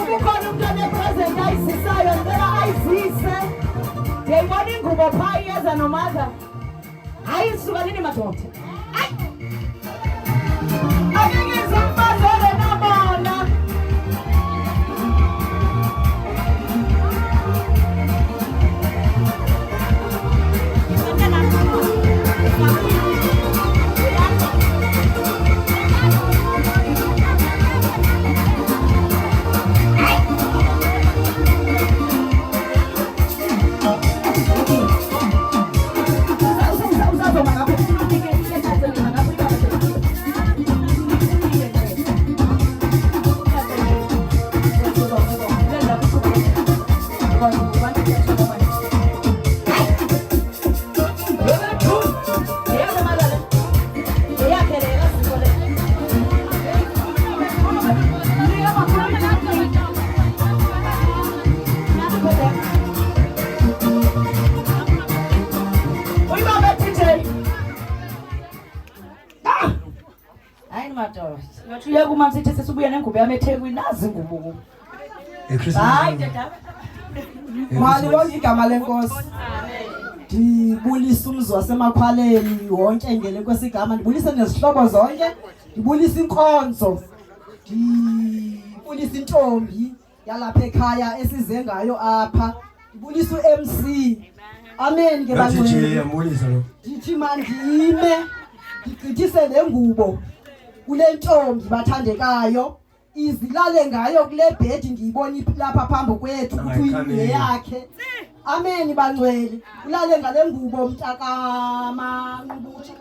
Ukhona umuntu onepresent ayisisayo ngicela ayizise. Ndiyayibona ingubo phaa iyeza nomadla. Hayi suka nini madoda. Hayi. Angeke zimbazele nabona. Ngiyathuya kuma msithi sesibuya nengubo yami eThekwini nazi ingubo. Hayi dada. Malibonke igama lenkosi. Ndibulisa umzi wasemakhwaleni wonke ngele kwesigama ndibulise nezihlobo zonke ndibulisa inkonzo ndibulisa intombi yalapha ekhaya esize ngayo apha ndibulisa uMC amen ke bangcwele ndithi mandime ndigqithise lengubo kule ntombi bathandekayo izilale ngayo kule bed ngiyibona lapha phambi kwethu ukuthi yakhe amen bangcwele ulale ngale ngubo mntaka manqubuthi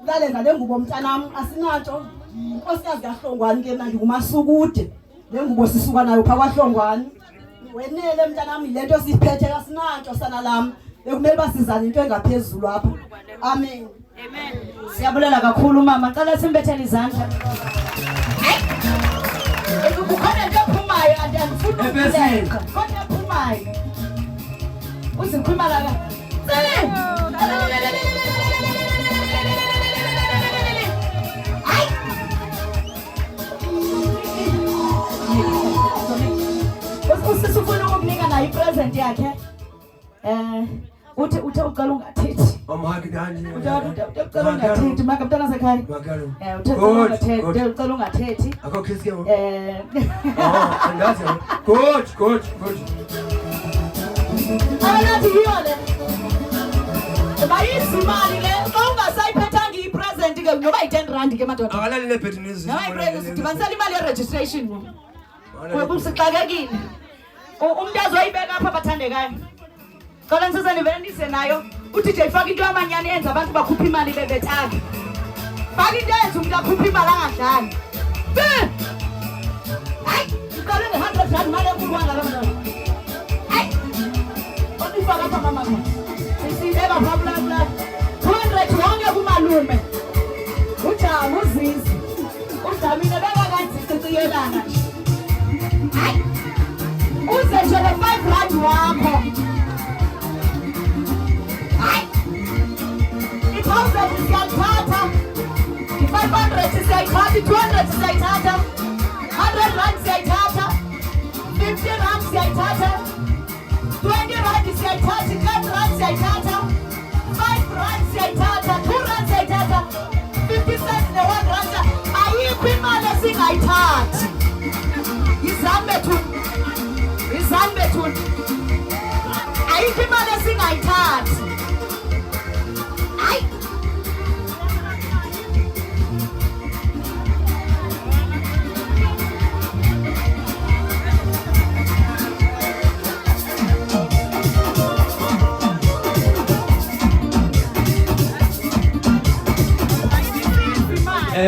lalela le ngubo mntanami asinatsho inkosikazi kaHlongwane ke manje kumasukude le ngubo sisuka nayo phakwa Hlongwane wenele mntanami lento siphethe kasinatsho sana lami bekumele basizana into engaphezulu apha amen Siyabulela kakhulu mama. Cela simbethele izandla. Kukhona into ephumayo ande andifuni ukuhleka. Kodwa ephumayo. Uzikhuluma la. Usifuna ukukunika nayo ipresent yakhe. Uthi uqala ungathethi. Omhakidani. Uqala ungathethi maka mntana sekhaya. Uqala ungathethi. Akho khisi ke. Angazi. Good. Alathi yole. Bayizimali le ungasayiphethanga ipresent ke ngoba i10 ke madoda. Akalali le business. Nawe ipresent dibanisela imali ye registration. Webusixakekile. Umuntu azoyibeka apha bathandekayo. Cela nisizane vele nise nayo. uDJ faka into yamanyani enza abantu bakhupha imali bebethaka. Faka into enza umuntu akhupha imali angadlali. Hayi, uqale nge100 imali enkulu ngala. Hayi. Odifaka apha mama. Sisibeka phabula. 200 wonke kumalume. Ujamu uzizi. Udamile beka kanti siciyelana. Hayi. Uze nje le 5 rand wakho. I1000 siyayithatha, i500 siyayithatha, i200 siyayithatha, 100 rand siyayithatha, 50 rand siyayithatha, 20 rand siyayithatha, 10 rand siyayithatha, 5 rand siyayithatha, 2 rand siyayithatha, 50 cents ne1 rand. Ayikho imali esingayithathi. Izambe tu. Ayikho imali esingayithathi.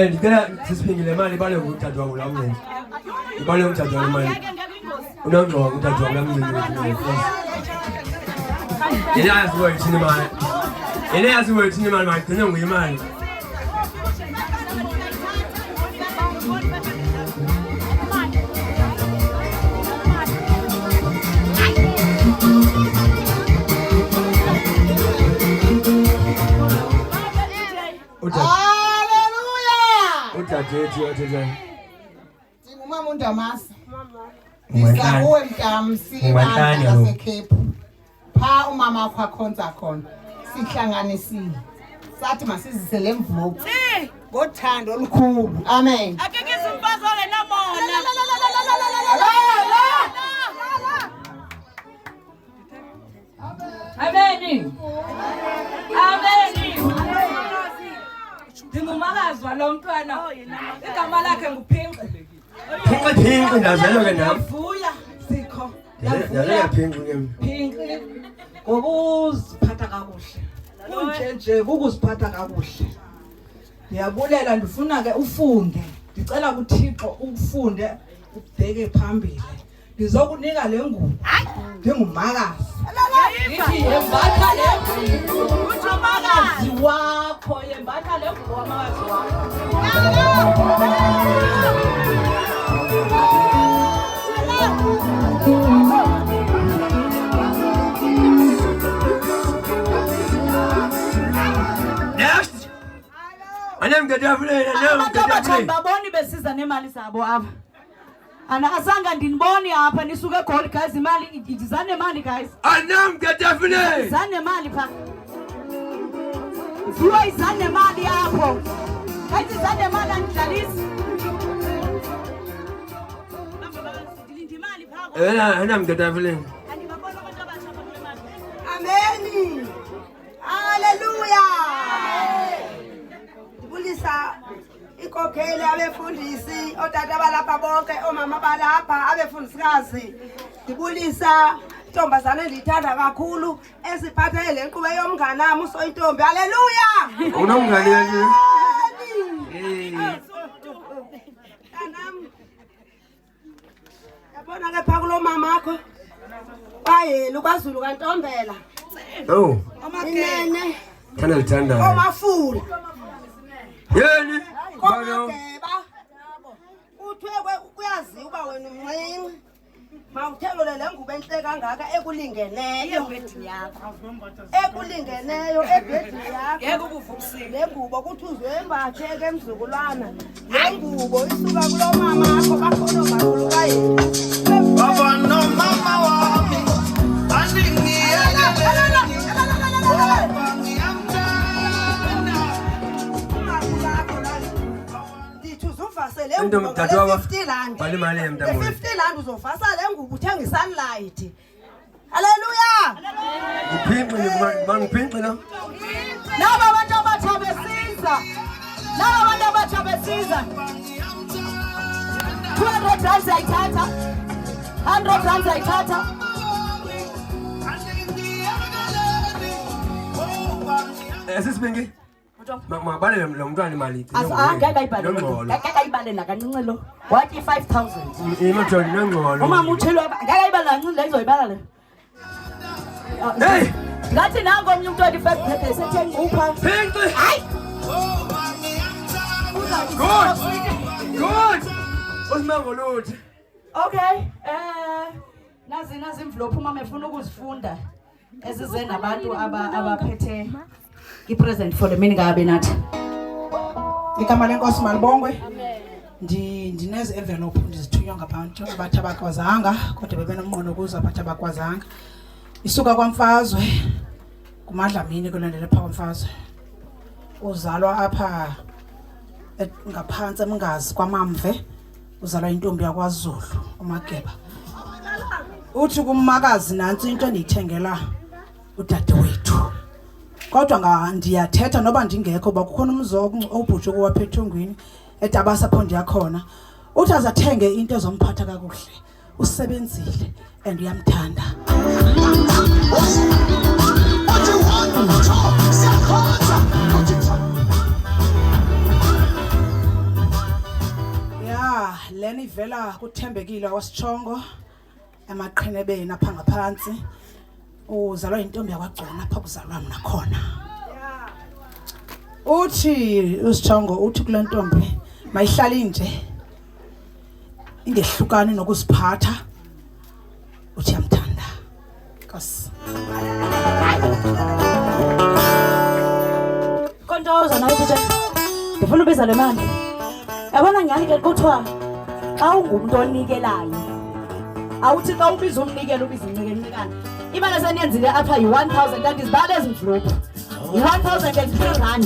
Ndicela sisiphingile imali ibale ngutata wabo lamnene. Ibale ngutata wabo imali. Unongcoka ngutata wabo lamnene. Yena yaziwe ithini imali. Yena yaziwe ithini imali magcine nguyimali. Ngumama uNdamasa. Ngisakuwe mntamsi bandla laseCape. Pha umama wakho akhonza khona. Sihlanganisile. Sathi masizise lemvuko. Ngothando olukhulu. Amen. Akeke simfazo ngenamona. Amen. Ndingumakazi walo mntwana. Igama lakhe nguPhinqi. Phinkqi ndazelo ke nami. Vuya sikho. Yalela Phinkqi ke. Phinkqi ngokuziphatha kakuhle. Kunje ukuziphatha kakuhle. Ndiyabulela ndifuna ke ufunde. Ndicela kuThixo ufunde ubheke phambili. Ndizokunika le ngubo. Ndingumakazi. Yithi yembatha le ngubo. Umakazi wakho yembatha le ngubo wamakazi wakho. Next. Anamgadafule. Baboni besiza nemali zabo apha. Ana asanga ndiniboni apha nisuke gold guys imali idizane imali guys. Anamgadafule. Izane imali pha. Ziwa izane imali apho. Hayi izane imali andidlalisi. Anamgadafule. Amen. Hallelujah. Ndibulisa ikokheli abefundisi otata balapha bonke omama balapha abefundisikazi. Ndibulisa intombazane endiyithanda kakhulu esiphathe le nkqubo yomnganam uSoyintombi. Haleluya. Unomngane yakhe? Yabona ke pha kulo mamakho bayela kwaZulu kaNtombela. Oh. Inene. Thana lithanda. Omafula. Yeni? Komageba. Uthwe kuyaziwa uba wena umncinci. Mawuthelole le ngubo enhle kangaka ekulingeneyo ebhedini yakho. Ekulingeneyo ebhedini yakho. Yeke ukuvukisile. Le ngubo kuthi uzwembathe ke emzukulwana. Le ngubo isuka kulo mamakho bakhona makhulu kaye. Baba no mama wami Into mthathu 50 rand. Bali mali emntambo. 50 rand uzovasa le ngubo uthenga isunlight. Haleluya. Ngiphinqile bangiphinqile lo. Laba abantu abatsha besiza. Laba abantu abatsha besiza. 200 rand ayithatha. 100 rand ayithatha. Sisibingi. Mabale lo mntwana imali. Ngeke ayibale. Ngeke ayibale nakancinci lo. Wathi 5000. Imajoni nengqolo. Umama uthelwa ngeke ayibale kancane le izoyibala le. Hey! Ngathi nango omnye umuntu wathi 5 birthday sethenga upha. Phinqi. Hayi. Good. Usimango lothi. Okay. Nazi envelope umama efuna ukuzifunda ezize nabantu abaphethe ipresent for the mini kabe nathi. Igama lenkosi malibongwe. Ndinezi envelope ndizithunywa ngabantu abathi abakwazanga kodwa bebenomqondo kuzo abathi abakwazanga. Isuka kwaMfazwe kuMadlamini kulandela pha kwaMfazwe. Uzalwa apha ngaphansi eMngazi kwaMamve. Uzalwa intombi yakwaZulu uMageba. Uthi kumakazi nansi into endiyithengela udade wethu. Kodwa ndiyathetha noba ndingekho bakukhona umzoko obhutshe kuwaphethongwini eDabasa pho ndiyakhona. Uthi azathenge into ezomphatha kakuhle. Usebenzile and uyamthanda. Yeah, leni vela kuthembekile wasitshongo emaqhenebeni apha ngaphansi. Uzalwa intombi yakwagcona apha kuzalwa mina khona. Uthi usitshongo uthi kule ntombi mayihlali nje ingehlukani nokuziphatha. Uthi yamthanda. Nkosi. Kontoza nawe tete. Ngifuna ubiza le mali. Yabona nyani ke kuthiwa xa ungumuntu onikelayo awuthi xa ubiza umnikelo ubiza incikencikana. Imali seniyenzile apha yi-1000 kanti izibala ezimhlophe. yi-1003 rand.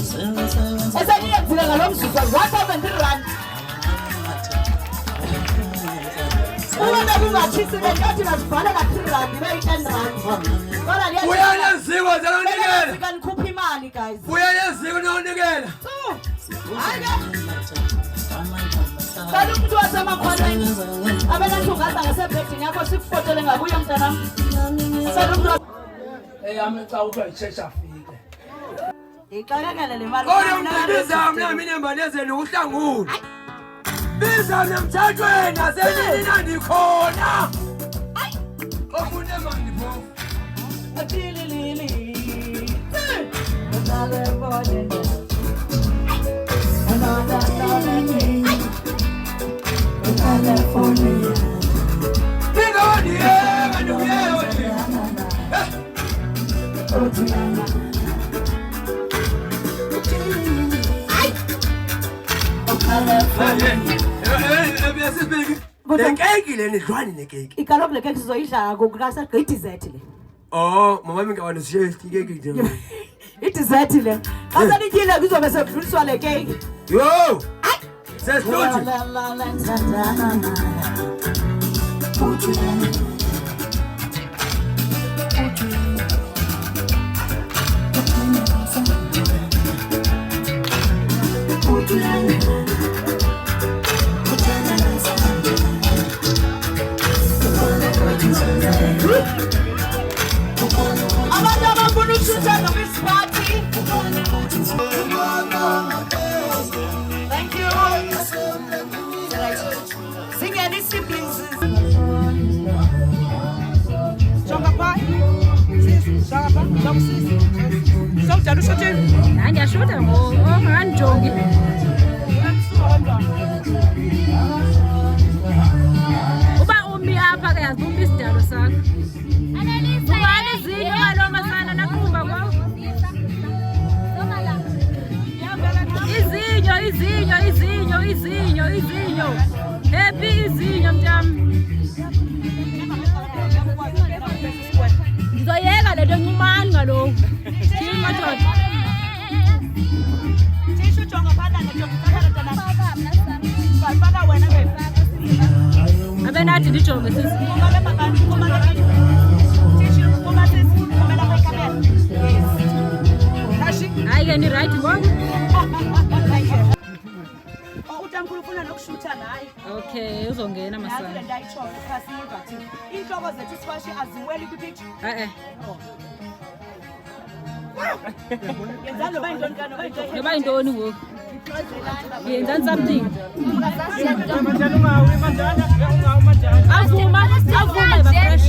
Eseniyenzile ngalo mzuzu 1003 rand. Uma kungatshisi bengathi bazibhala ka3 rand ibe yi10 rand. Kodwa liya Uyalenziwa zalonikela. Kandikhupha imali guys. Uyalenziwa nonikela. Kalo umuntu wasemakhoneni abenathi ungaza ngasebhedini yakho sikufotele ngakuyo mntanam. Kalo umuntu amexa uthi ayishesha afike. Ixakekele le mali. Kodwa umbiza mina imbandezeni uhlangula. Biza nemthathweni asenini nandikhona. Ofune manje pho. Atililili. Another morning. Another morning. California. Big on the air, and the air. Ikaloku le keki sizoyidla kukasegqithi le. Oh, mama ngikabona sishesti keki nje. Idizeti le. Asanityile kuzobe sekudluliswa le keki. Yo! Sesilothi. zingena ii-siblings. Jonga phaa. Jonga phaa. Jonga sisi. Sawujala ushoteni? Hayi ngiyashota ngandijongi. Uba umi apha ke yazibumba isidalo sakho. Ubani izinyo ngalo masana naqhumba kwawo. Izinyo. Happy izinyo mntami. Ngizoyeka le nto encumani ngalokhu. Thini madoda? Thishu jonga phana Bafaka wena ke. Abe nathi ndijonge sisi. Kumale mabantu kumale. Thishu kuma sisi kumela kwa kamera. Yes. Kashi. Hayi ke ni right ngoku. Utamkhulu ufuna nokushutha naye. Okay, uzongena masana. Yazi le ndayitsho ukasiva thina. Inhloko zethu sifashi aziweli kwipicture. Yenza noba yintoni kana noba yintoni ngoku. Yenzani something. Avuma iba fresh.